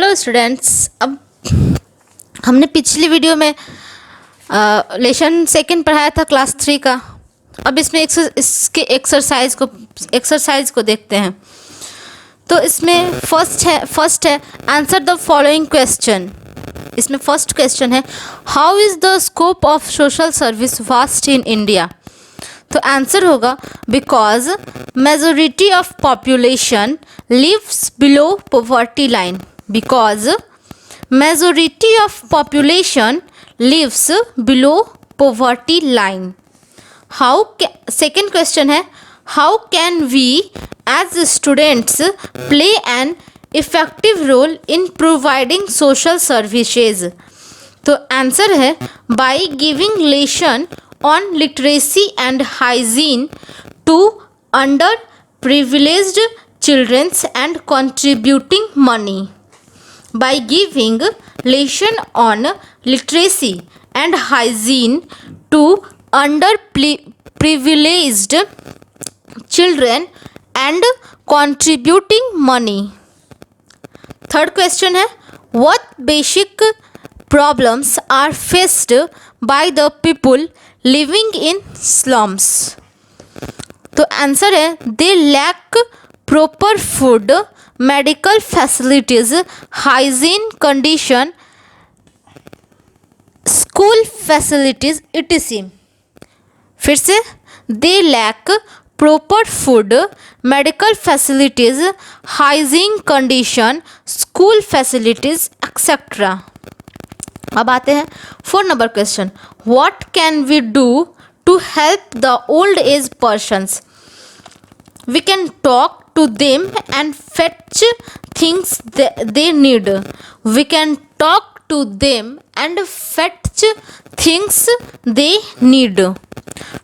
Hello students, अब हमने पिछली वीडियो में लेसन सेकंड पढ़ाया था क्लास 3 का। अब इसमें इसके एक्सरसाइज को देखते हैं। तो इसमें फर्स्ट है आंसर द फॉलोइंग क्वेश्चन। इसमें फर्स्ट क्वेश्चन है how is the scope of social service vast in India. तो आंसर होगा because majority of population lives below poverty line. Because majority of population lives below poverty line. Second question है how can we as students play an effective role in providing social services. तो answer है by giving lesson on literacy and hygiene to underprivileged children and contributing money. By giving lesson on literacy and hygiene to underprivileged children and contributing money. Third question है what basic problems are faced by the people living in slums। तो answer है they lack proper food, medical facilities, hygiene condition, school facilities etc। फिर से they lack proper food, medical facilities, hygiene condition, school facilities etcetera. अब आते हैं 4 number question what can we do to help the old age persons. We can talk to them and fetch things they need. We can talk to them and fetch things they need.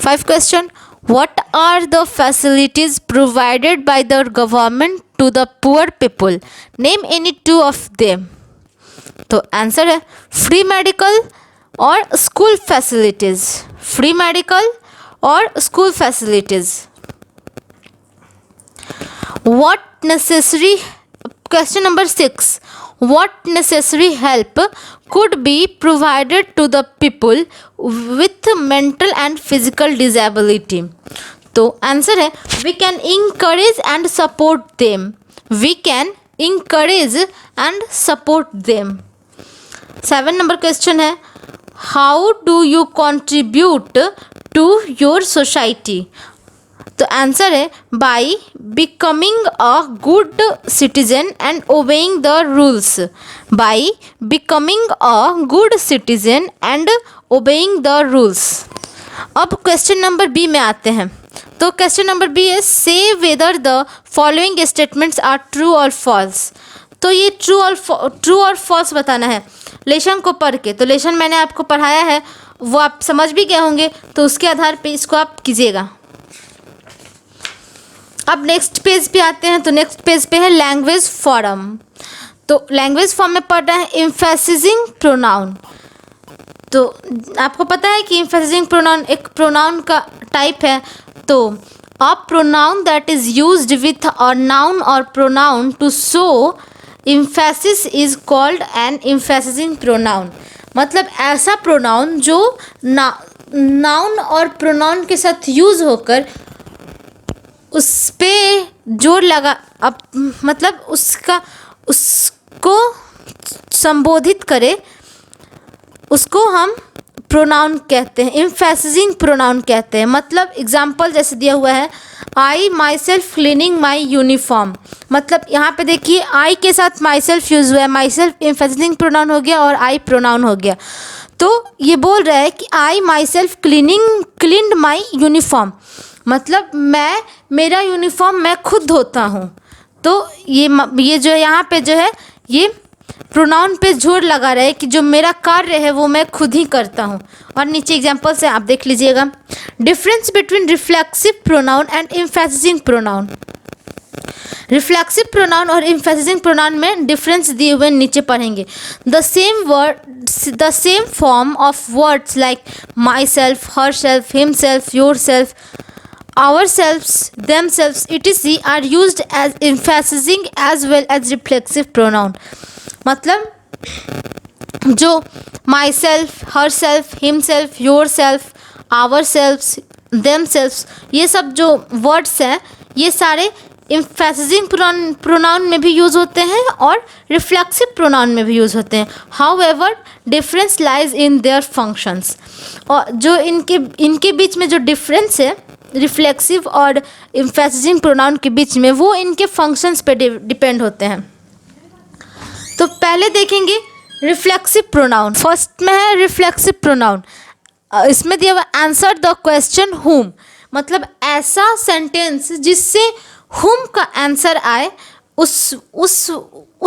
5 question what are the facilities provided by the government to the poor people. Name any 2 of them. तो answer है free medical और school facilities. Free medical और school facilities. What necessary question number 6 what necessary help could be provided to the people with mental and physical disability. तो answer है we can encourage and support them. वी कैन encourage and support them। 7 number question है how do you contribute to your society. तो answer है by becoming a good citizen and obeying the rules. By becoming a good citizen and obeying the rules. अब question number B में आते हैं। तो question number B है say whether the following statements are true और false. तो ये true और फॉल्स बताना है लेसन को पढ़ के। तो लेसन मैंने आपको पढ़ाया है वो आप समझ भी गए होंगे, तो उसके आधार पे इसको आप कीजिएगा। अब नेक्स्ट पेज पे आते हैं। तो नेक्स्ट पेज पे है लैंग्वेज फॉर्म। तो लैंग्वेज फॉर्म में पढ़ रहे हैं एम्फेसिजिंग प्रोनाउन। तो आपको पता है कि एम्फेसिजिंग प्रोनाउन एक प्रोनाउन का टाइप है। तो a pronoun that is used with a noun और pronoun to show emphasis is called an emphasising pronoun. मतलब ऐसा प्रोनाउन जो नाउन और प्रोनाउन के साथ यूज होकर उस पे जोर लगा मतलब उसको संबोधित करे, उसको हम प्रोनाउन कहते हैं, एम्फेसिजिंग प्रोनाउन कहते हैं। मतलब एग्जाम्पल जैसे दिया हुआ है I myself cleaning my uniform. मतलब यहाँ पे देखिए आई के साथ माई सेल्फ यूज हुआ है, माई सेल्फ एम्फेसिजिंग प्रोनाउन हो गया और आई प्रोनाउन हो गया। तो ये बोल रहा है कि I myself cleaned my uniform. मतलब मेरा यूनिफॉर्म मैं खुद धोता हूँ। तो ये जो यहाँ पे जो है ये प्रोनाउन पे जोर लगा रहा है कि जो मेरा कार्य है वो मैं खुद ही करता हूँ। और नीचे एग्जांपल से आप देख लीजिएगा difference between reflexive pronoun and emphasising pronoun. Reflexive pronoun और एम्फेसिजिंग प्रोनाउन में डिफरेंस दिए हुए नीचे पढ़ेंगे। The same form of words like myself, herself, himself, yourself, ourselves, themselves, etc. are used as emphasizing as well as reflexive pronoun. मतलब जो myself, herself, himself, yourself, ourselves, themselves, ये सब जो words हैं ये सारे एम्फेसिजिंग pronoun में भी यूज़ होते हैं और रिफ्लेक्सिव प्रोनाउन में भी यूज़ होते हैं. However difference lies in their functions. और जो इनके बीच में जो डिफरेंस है रिफ्लेक्सिव और एम्फेसिजिंग प्रोनाउन के बीच में, वो इनके फंक्शंस पे डिपेंड होते हैं. तो पहले देखेंगे रिफ्लेक्सिव प्रोनाउन. फर्स्ट में है रिफ्लेक्सिव प्रोनाउन. इसमें दिया हुआ आंसर द क्वेश्चन हुम, मतलब ऐसा सेंटेंस जिससे हुम का आंसर आए, उस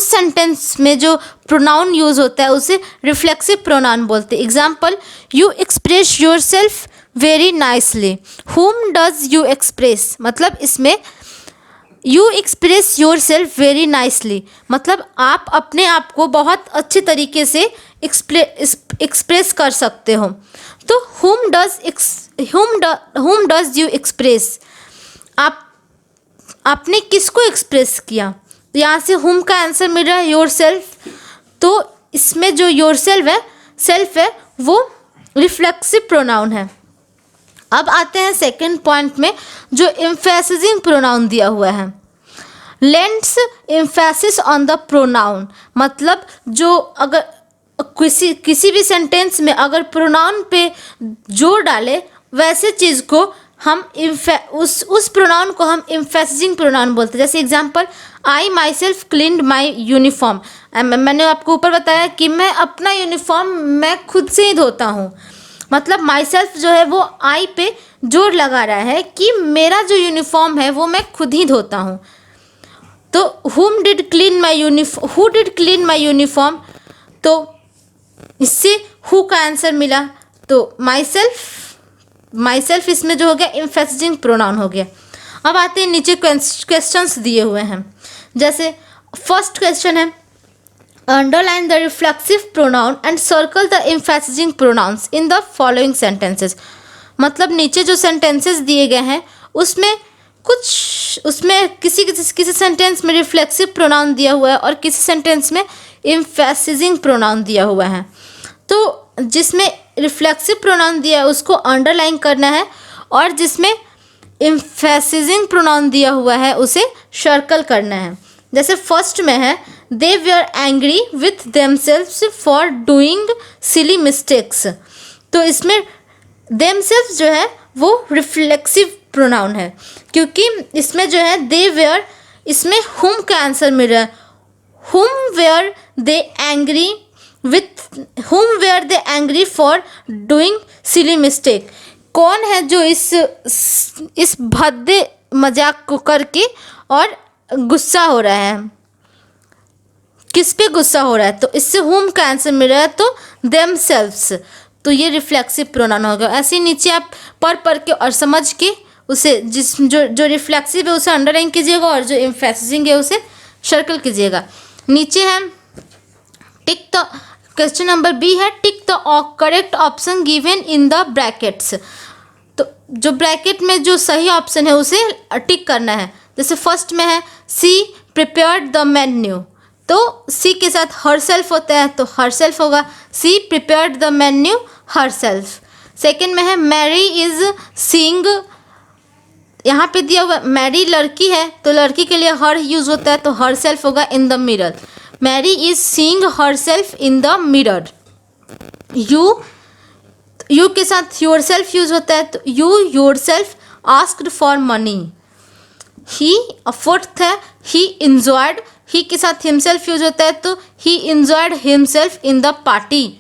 सेंटेंस में जो प्रोनाउन यूज़ होता है उसे रिफ्लेक्सिव प्रोनाउन बोलते हैं. Example, you express your self very nicely. हुम डज यू एक्सप्रेस, मतलब इसमें you express your self very nicely, मतलब आप अपने आप को बहुत अच्छे तरीके से एक्सप्रेस कर सकते हो. तो हुम डज यू एक्सप्रेस, आपने किसको एक्सप्रेस किया. तो यहाँ से हुम का आंसर मिल रहा है योर सेल्फ. तो इसमें जो योर सेल्फ है वो रिफ्लेक्सिव प्रोनाउन है. अब आते हैं सेकंड पॉइंट में जो एम्फेसिजिंग प्रोनाउन दिया हुआ है. Lends emphasis on the pronoun, मतलब जो अगर किसी भी सेंटेंस में अगर प्रोनाउन पे जोर डाले वैसे चीज़ को हम उस प्रोनाउन को हम एम्फेसिजिंग प्रोनाउन बोलते हैं. जैसे example, I myself cleaned my uniform. मैंने आपको ऊपर बताया कि मैं अपना यूनिफॉर्म मैं खुद से ही धोता हूँ. मतलब माई सेल्फ जो है वो आई पे जोर लगा रहा है कि मेरा जो यूनिफॉर्म है वो मैं खुद ही धोता हूँ. तो who did clean my uniform, तो इससे हु का आंसर मिला. तो माई सेल्फ इसमें जो हो गया एम्फेसिजिंग प्रोनाउन हो गया. अब आते हैं नीचे क्वेश्चंस दिए हुए हैं. जैसे फर्स्ट क्वेश्चन है, underline the reflexive pronoun and circle the emphasising pronouns in the following sentences. मतलब नीचे जो सेंटेंसेस दिए गए हैं उसमें किसी सेंटेंस में रिफ्लेक्सिव प्रोनाउन दिया हुआ है और किसी सेंटेंस में एम्फेसिजिंग प्रोनाउन दिया हुआ है. तो जिसमें रिफ्लेक्सिव प्रोनाउन दिया है उसको अंडरलाइन करना है और जिसमें एम्फेसिजिंग प्रोनाउन दिया हुआ है उसे सर्कल करना है. जैसे फर्स्ट में है, they were angry with themselves for doing silly mistakes. तो इसमें देमसेल्व्स जो है वो रिफ्लेक्सिव प्रोनाउन है क्योंकि इसमें जो है दे वेयर, इसमें हुम का आंसर मिल रहा है. Whom were they angry for doing silly mistake. कौन है जो इस भद्दे मजाक को करके और गुस्सा हो रहा है, किस पे गुस्सा हो रहा है. तो इससे हुम का आंसर मिल रहा है तो देमसेल्व्स. तो ये रिफ्लेक्सिव प्रोनाउन होगा. ऐसे नीचे आप पढ़ के और समझ के उसे जो रिफ्लेक्सिव है उसे अंडरलाइन कीजिएगा और जो एम्फेसिजिंग है उसे सर्कल कीजिएगा. नीचे है tick the, question number B है, tick the correct option given in the brackets. तो जो ब्रैकेट में जो सही ऑप्शन है उसे टिक करना है. जैसे फर्स्ट में है, सी प्रिपेयर्ड द मेन्यू. तो सी के साथ हर सेल्फ होता है तो हर सेल्फ होगा. She prepared the menu herself. Second में है, मैरी इज सीइंग. यहाँ पे दिया हुआ मैरी लड़की है तो लड़की के लिए हर यूज होता है तो हर सेल्फ होगा in the mirror. Mary is seeing herself in the mirror. You के साथ योर सेल्फ यूज होता है तो you yourself asked for money. He फोर्थ है, ही इंजॉयड. ही के साथ हिमसेल्फ यूज होता है तो ही enjoyed himself in the party.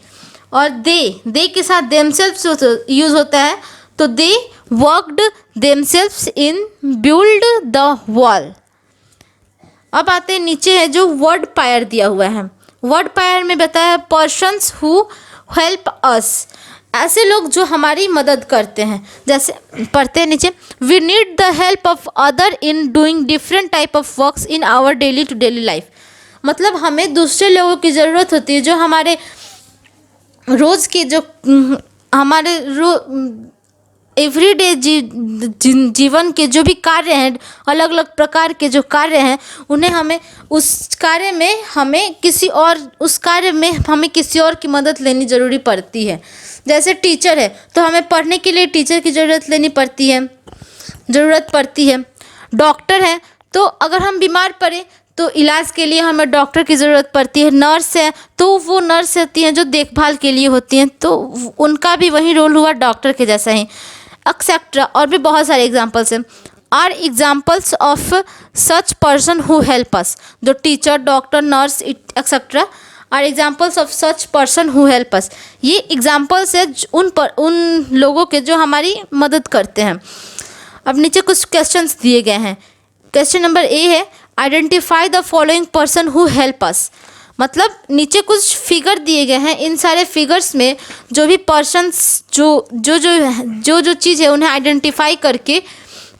और दे के साथ देमसेल्फ यूज होता है तो they worked themselves in build the wall. अब आते हैं नीचे है जो वर्ड पायर दिया हुआ है. वर्ड पायर में बताया है, पर्सन्स हु हेल्प अस, ऐसे लोग जो हमारी मदद करते हैं. जैसे पढ़ते हैं नीचे, we need the help of other in doing different type of works in our daily to daily life. मतलब हमें दूसरे लोगों की ज़रूरत होती है जो हमारे रोज़ के जो हमारे एवरीडे जीवन के जो भी कार्य हैं, अलग अलग प्रकार के जो कार्य हैं, उन्हें हमें उस कार्य में हमें किसी और की मदद लेनी ज़रूरी पड़ती है। जैसे टीचर है तो हमें पढ़ने के लिए टीचर की ज़रूरत पड़ती है। डॉक्टर है तो अगर हम बीमार पड़े तो इलाज के लिए हमें डॉक्टर की ज़रूरत पड़ती है। नर्स है तो वो नर्स होती हैं जो देखभाल के लिए होती हैं, तो उनका भी वही रोल हुआ डॉक्टर के जैसा ही, एक्सेट्रा। और भी बहुत सारे एग्जांपल्स हैं। Are examples of such person who help us. जो teacher, doctor, nurse etcetera are examples of such person who help us. ये एग्जांपल्स है उन लोगों के जो हमारी मदद करते हैं। अब नीचे कुछ क्वेश्चंस दिए गए हैं। क्वेश्चन नंबर ए है identify the following person who help अस। मतलब नीचे कुछ फिगर दिए गए हैं, इन सारे फिगर्स में जो भी पर्सन्स जो चीज़ है उन्हें आइडेंटिफाई करके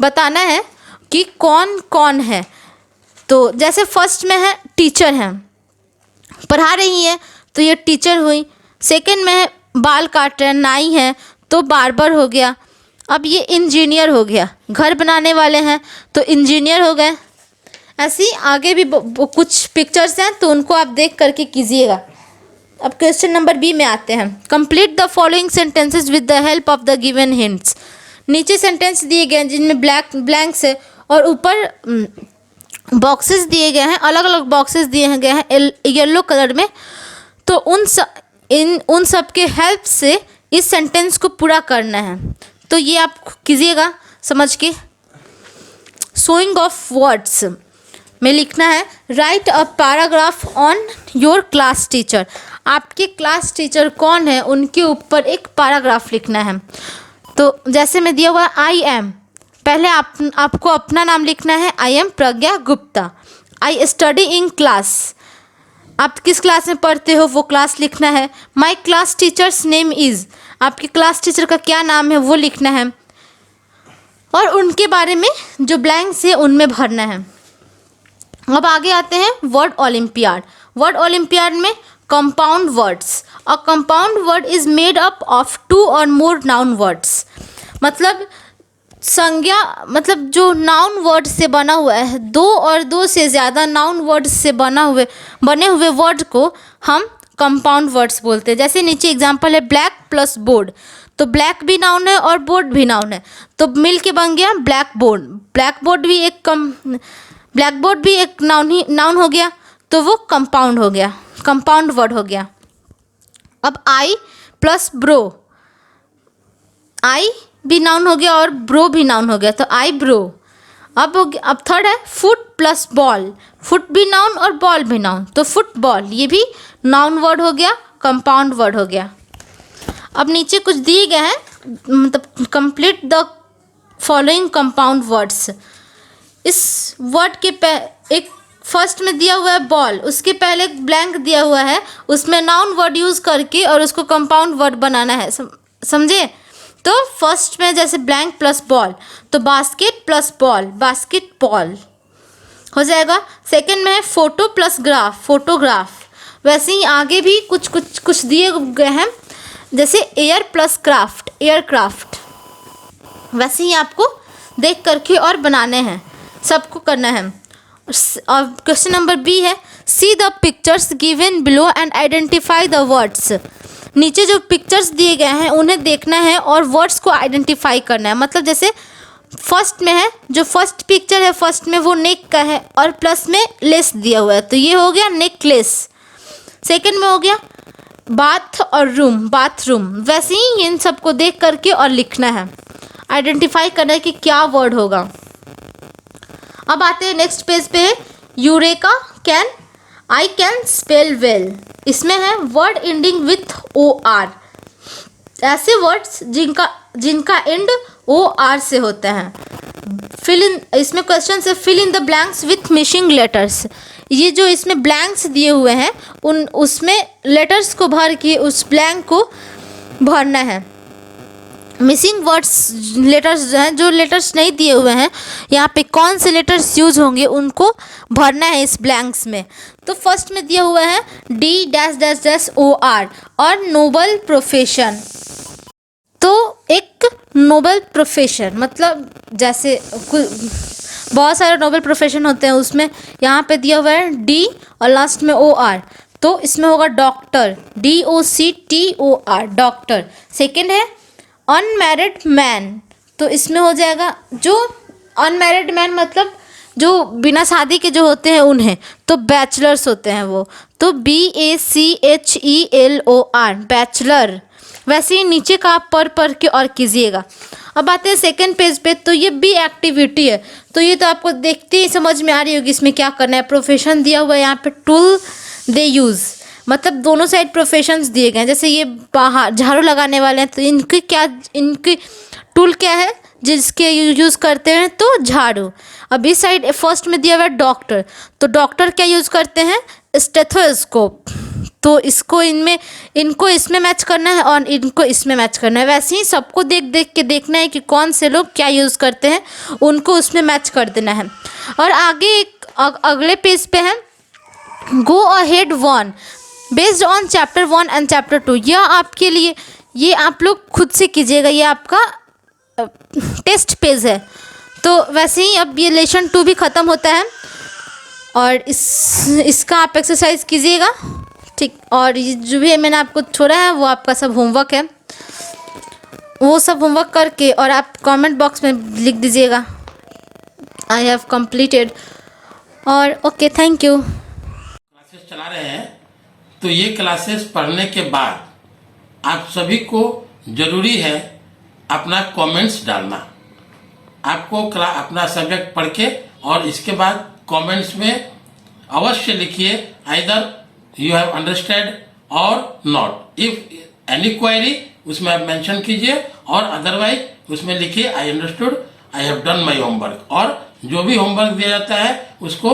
बताना है कि कौन कौन है। तो जैसे फर्स्ट में है टीचर हैं, पढ़ा रही है तो ये टीचर हुई। सेकंड में है बाल काट रहे हैं, नाई है तो बार्बर हो गया। अब ये इंजीनियर हो गया, घर बनाने वाले हैं तो इंजीनियर हो गए। ऐसे ही आगे भी कुछ पिक्चर्स हैं तो उनको आप देख करके कीजिएगा। अब क्वेश्चन नंबर बी में आते हैं। Complete the following sentences with the help of the given hints. नीचे सेंटेंस दिए गए हैं जिनमें ब्लैंक्स है और ऊपर बॉक्सेस दिए गए हैं, अलग अलग बॉक्सेस दिए गए हैं येलो कलर में। तो उन सब के हेल्प से इस सेंटेंस को पूरा करना है। तो ये आप कीजिएगा समझ के। शोइंग ऑफ वर्ड्स में लिखना है right a paragraph on your class teacher. आपके क्लास टीचर कौन है उनके ऊपर एक पैराग्राफ लिखना है। तो जैसे मैं दिया हुआ आई एम, पहले आपको अपना नाम लिखना है। I am Pragya Gupta. I study in class, आप किस क्लास में पढ़ते हो वो क्लास लिखना है। My class teachers name is, आपके क्लास टीचर का क्या नाम है वो लिखना है। और उनके बारे में जो ब्लैंक्स है उनमें भरना है। अब आगे आते हैं वर्ड ओलंपियाड। वर्ड ओलंपियाड में compound words. A compound word is made up of 2 और मोर नाउन वर्ड्स। मतलब जो नाउन वर्ड से बना हुआ है, 2 और 2 से ज़्यादा नाउन वर्ड से बने हुए वर्ड को हम कंपाउंड वर्ड्स बोलते हैं। जैसे नीचे एग्जांपल है ब्लैक प्लस बोर्ड, तो ब्लैक भी नाउन है और बोर्ड भी नाउन है, तो मिल के बन गया ब्लैक बोर्ड। ब्लैक बोर्ड भी एक नाउन हो गया, तो वो कंपाउंड हो गया, कंपाउंड वर्ड हो गया। अब आई प्लस ब्रो, आई भी नाउन हो गया और ब्रो भी नाउन हो गया, तो आई ब्रो। अब थर्ड है फुट प्लस बॉल, फुट भी नाउन और बॉल भी नाउन, तो फुटबॉल, ये भी नाउन वर्ड हो गया, कंपाउंड वर्ड हो गया। अब नीचे कुछ दिए गए हैं, मतलब complete the following compound words. इस वर्ड के एक फर्स्ट में दिया हुआ है बॉल, उसके पहले एक ब्लैंक दिया हुआ है, उसमें नाउन वर्ड यूज़ करके और उसको कंपाउंड वर्ड बनाना है, समझे। तो फर्स्ट में जैसे ब्लैंक प्लस बॉल, तो basket plus ball, basket ball हो जाएगा। सेकंड में है फोटो प्लस ग्राफ, फोटोग्राफ। वैसे ही आगे भी कुछ दिए गए हैं, जैसे एयर प्लस क्राफ्ट, एयरक्राफ्ट। वैसे ही आपको देख करके और बनाने हैं, सबको करना है। और क्वेश्चन नंबर बी है see the pictures given below and identify the words. नीचे जो पिक्चर्स दिए गए हैं उन्हें देखना है और वर्ड्स को आइडेंटिफाई करना है। मतलब जैसे फर्स्ट में है, जो फर्स्ट पिक्चर है फर्स्ट में वो नेक का है और प्लस में लेस दिया हुआ है, तो ये हो गया नेकलेस। सेकंड में हो गया बाथ और रूम, बाथरूम। वैसे ही इन सबको देख करके और लिखना है, आइडेंटिफाई करना है कि क्या वर्ड होगा। अब आते हैं नेक्स्ट पेज पे है eureka can I can spell well. इसमें है वर्ड एंडिंग विथ OR, ऐसे वर्ड्स जिनका एंड OR से होता है। इसमें क्वेश्चन से fill in the blanks with missing letters. ये जो इसमें ब्लैंक्स दिए हुए हैं उसमें लेटर्स को भर के उस ब्लैंक को भरना है। मिसिंग वर्ड्स लेटर्स जो हैं, जो लेटर्स नहीं दिए हुए हैं, यहाँ पे कौन से लेटर्स यूज होंगे उनको भरना है इस ब्लैंक्स में। तो फर्स्ट में दिया हुआ है D-OR और नोबल प्रोफेशन। तो एक नोबल प्रोफेशन, मतलब जैसे बहुत सारे नोबल प्रोफेशन होते हैं, उसमें यहाँ पे दिया हुआ है डी और लास्ट में OR, तो इसमें होगा डॉक्टर, DOCTOR, डॉक्टर। सेकेंड है अनमैरिड मैन, तो इसमें हो जाएगा जो अनमैरिड मैन मतलब जो बिना शादी के जो होते हैं उन्हें, तो बैचलर्स होते हैं वो, तो BACHELOR, बैचलर। वैसे ही नीचे का आप पढ़ के और कीजिएगा। अब आते हैं सेकंड पेज पे, तो ये भी एक्टिविटी है, तो ये तो आपको देखते ही समझ में आ रही होगी इसमें क्या करना है। प्रोफेशन दिया हुआ है यहाँ पे, टूल दे यूज़, मतलब दोनों साइड प्रोफेशंस दिए गए हैं। जैसे ये बाहर झाड़ू लगाने वाले हैं, तो इनकी टूल क्या है जिसके यूज़ करते हैं, तो झाड़ू। अब इस साइड फर्स्ट में दिया हुआ है डॉक्टर, तो डॉक्टर क्या यूज़ करते हैं, स्टेथोस्कोप। तो इनको इसमें मैच करना है और इनको इसमें मैच करना है। वैसे ही सबको देख के देखना है कि कौन से लोग क्या यूज़ करते हैं, उनको उसमें मैच कर देना है। और आगे एक अगले पेज पे है go ahead 1 based on chapter 1 and chapter 2। यह आपके लिए, ये आप लोग खुद से कीजिएगा, ये आपका टेस्ट पेज है। तो वैसे ही अब ये लेसन 2 भी ख़त्म होता है और इसका आप एक्सरसाइज कीजिएगा, ठीक। और ये जो भी मैंने आपको छोड़ा है वो आपका सब होमवर्क है, वो सब होमवर्क करके और आप कमेंट बॉक्स में लिख दीजिएगा आई हैव कंप्लीटेड। और ओके, थैंक यू। क्लासेस चला रहे हैं, तो ये क्लासेस पढ़ने के बाद आप सभी को जरूरी है अपना कमेंट्स डालना। आपको अपना सब्जेक्ट पढ़ के और इसके बाद कमेंट्स में अवश्य लिखिए आइदर यू हैव अंडरस्टैंड और नॉट। इफ एनी क्वेरी उसमें आप मेंशन कीजिए और अदरवाइज उसमें लिखिए I understood, I have done my homework. और जो भी होमवर्क दिया जाता है उसको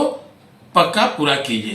पक्का पूरा कीजिए।